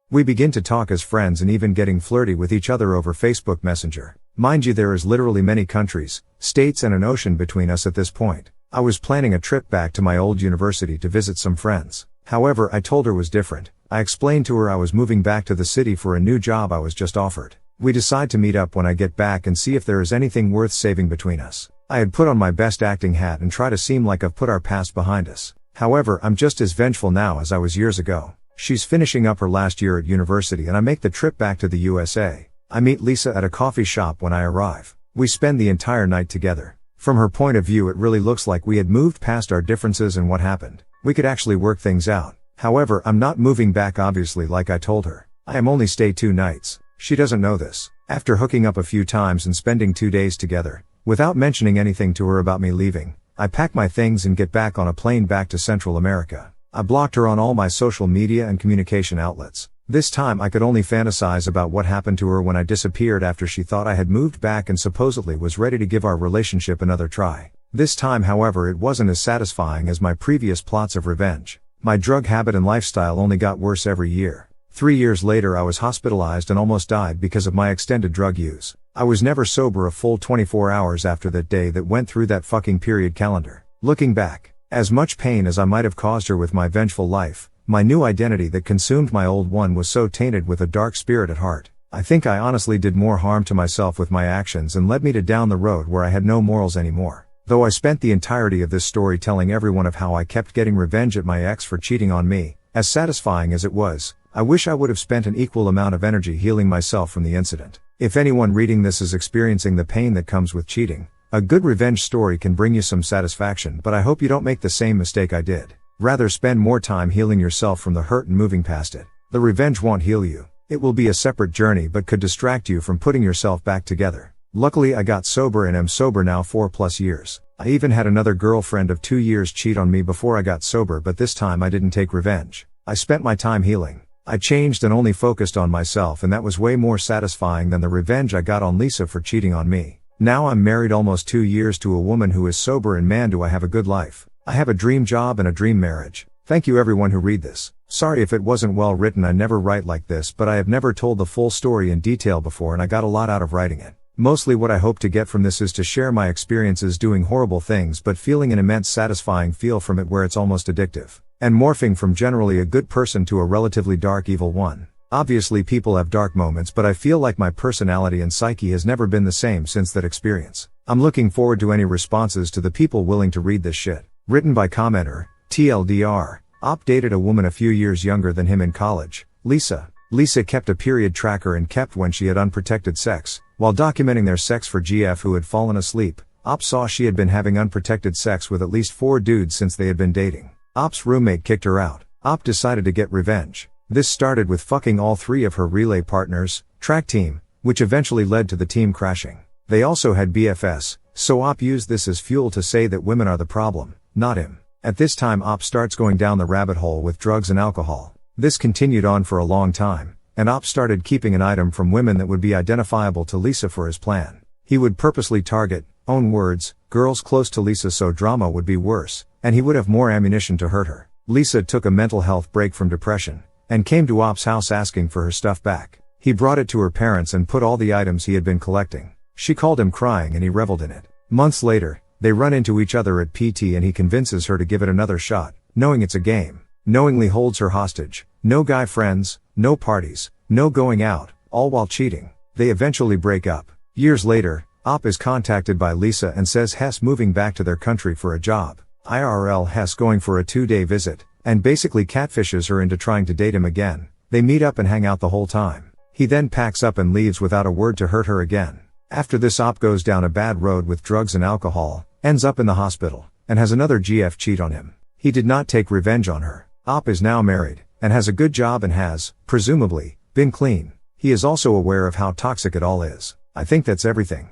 We begin to talk as friends and even getting flirty with each other over Facebook Messenger. Mind you, there is literally many countries, states and an ocean between us at this point. I was planning a trip back to my old university to visit some friends. However, I told her was different. I explained to her I was moving back to the city for a new job I was just offered. We decide to meet up when I get back and see if there is anything worth saving between us. I had put on my best acting hat and try to seem like I've put our past behind us. However, I'm just as vengeful now as I was years ago. She's finishing up her last year at university and I make the trip back to the USA. I meet Lisa at a coffee shop when I arrive. We spend the entire night together. From her point of view, it really looks like we had moved past our differences and what happened. We could actually work things out. However, I'm not moving back obviously like I told her. I am only stay 2 nights. She doesn't know this. After hooking up a few times and spending 2 days together, without mentioning anything to her about me leaving, I pack my things and get back on a plane back to Central America. I blocked her on all my social media and communication outlets. This time I could only fantasize about what happened to her when I disappeared after she thought I had moved back and supposedly was ready to give our relationship another try. This time, however, it wasn't as satisfying as my previous plots of revenge. My drug habit and lifestyle only got worse every year. 3 years later I was hospitalized and almost died because of my extended drug use. I was never sober a full 24 hours after that day that went through that fucking period calendar. Looking back, as much pain as I might have caused her with my vengeful life, my new identity that consumed my old one was so tainted with a dark spirit at heart. I think I honestly did more harm to myself with my actions and led me to down the road where I had no morals anymore. Though I spent the entirety of this story telling everyone of how I kept getting revenge at my ex for cheating on me, as satisfying as it was, I wish I would have spent an equal amount of energy healing myself from the incident. If anyone reading this is experiencing the pain that comes with cheating, a good revenge story can bring you some satisfaction, but I hope you don't make the same mistake I did. Rather spend more time healing yourself from the hurt and moving past it. The revenge won't heal you. It will be a separate journey but could distract you from putting yourself back together. Luckily I got sober and am sober now 4+ years. I even had another girlfriend of 2 years cheat on me before I got sober, but this time I didn't take revenge. I spent my time healing. I changed and only focused on myself, and that was way more satisfying than the revenge I got on Lisa for cheating on me. Now I'm married almost 2 years to a woman who is sober, and man do I have a good life. I have a dream job and a dream marriage. Thank you everyone who read this. Sorry if it wasn't well written, I never write like this, but I have never told the full story in detail before and I got a lot out of writing it. Mostly what I hope to get from this is to share my experiences doing horrible things but feeling an immense satisfying feel from it where it's almost addictive. And morphing from generally a good person to a relatively dark evil one. Obviously people have dark moments, but I feel like my personality and psyche has never been the same since that experience. I'm looking forward to any responses to the people willing to read this shit. Written by commenter, TLDR, Op dated a woman a few years younger than him in college, Lisa. Lisa kept a period tracker and kept when she had unprotected sex. While documenting their sex for GF who had fallen asleep, Op saw she had been having unprotected sex with at least 4 dudes since they had been dating. Op's roommate kicked her out. Op decided to get revenge. This started with fucking all 3 of her relay partners, track team, which eventually led to the team crashing. They also had BFS, so Op used this as fuel to say that women are the problem, not him. At this time Op starts going down the rabbit hole with drugs and alcohol. This continued on for a long time, and Op started keeping an item from women that would be identifiable to Lisa for his plan. He would purposely target, own words, girls close to Lisa so drama would be worse, and he would have more ammunition to hurt her. Lisa took a mental health break from depression, and came to Op's house asking for her stuff back. He brought it to her parents and put all the items he had been collecting. She called him crying and he reveled in it. Months later, they run into each other at PT and he convinces her to give it another shot, knowing it's a game. Knowingly holds her hostage. No guy friends, no parties, no going out, all while cheating. They eventually break up. Years later, Op is contacted by Lisa and says Hess moving back to their country for a job. IRL Hess going for a 2-day visit, and basically catfishes her into trying to date him again. They meet up and hang out the whole time. He then packs up and leaves without a word to hurt her again. After this Op goes down a bad road with drugs and alcohol, ends up in the hospital, and has another GF cheat on him. He did not take revenge on her. Op is now married, and has a good job and has, presumably, been clean. He is also aware of how toxic it all is. I think that's everything.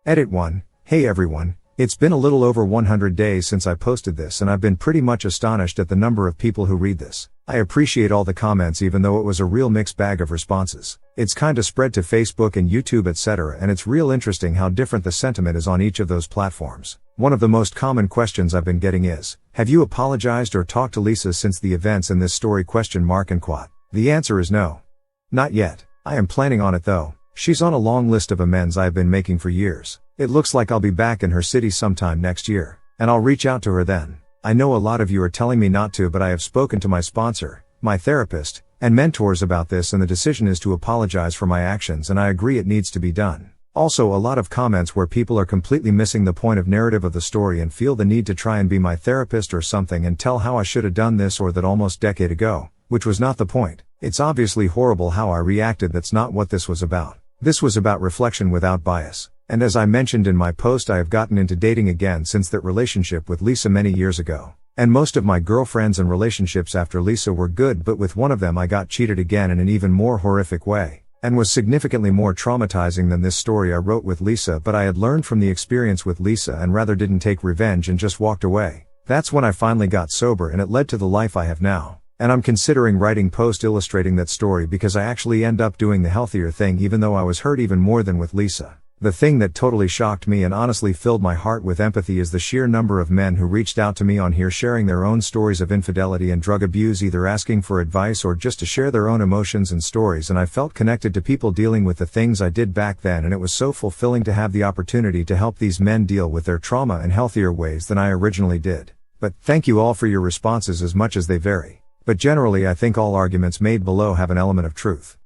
Edit 1. Hey everyone. It's been a little over 100 days since I posted this and I've been pretty much astonished at the number of people who read this. I appreciate all the comments even though it was a real mixed bag of responses. It's kinda spread to Facebook and YouTube etc. and it's real interesting how different the sentiment is on each of those platforms. One of the most common questions I've been getting is, have you apologized or talked to Lisa since the events in this story ? And quote. The answer is no. Not yet. I am planning on it though. She's on a long list of amends I have been making for years. It looks like I'll be back in her city sometime next year, and I'll reach out to her then. I know a lot of you are telling me not to, but I have spoken to my sponsor, my therapist, and mentors about this, and the decision is to apologize for my actions, and I agree it needs to be done. Also, a lot of comments where people are completely missing the point of narrative of the story and feel the need to try and be my therapist or something and tell how I should have done this or that almost decade ago, which was not the point. It's obviously horrible how I reacted. That's not what this was about. This was about reflection without bias. And as I mentioned in my post, I have gotten into dating again since that relationship with Lisa many years ago. And most of my girlfriends and relationships after Lisa were good, but with one of them I got cheated again in an even more horrific way, and was significantly more traumatizing than this story I wrote with Lisa, but I had learned from the experience with Lisa and rather didn't take revenge and just walked away. That's when I finally got sober, and it led to the life I have now. And I'm considering writing post illustrating that story because I actually end up doing the healthier thing, even though I was hurt even more than with Lisa. The thing that totally shocked me and honestly filled my heart with empathy is the sheer number of men who reached out to me on here sharing their own stories of infidelity and drug abuse, either asking for advice or just to share their own emotions and stories, and I felt connected to people dealing with the things I did back then, and it was so fulfilling to have the opportunity to help these men deal with their trauma in healthier ways than I originally did. But thank you all for your responses, as much as they vary. But generally I think all arguments made below have an element of truth.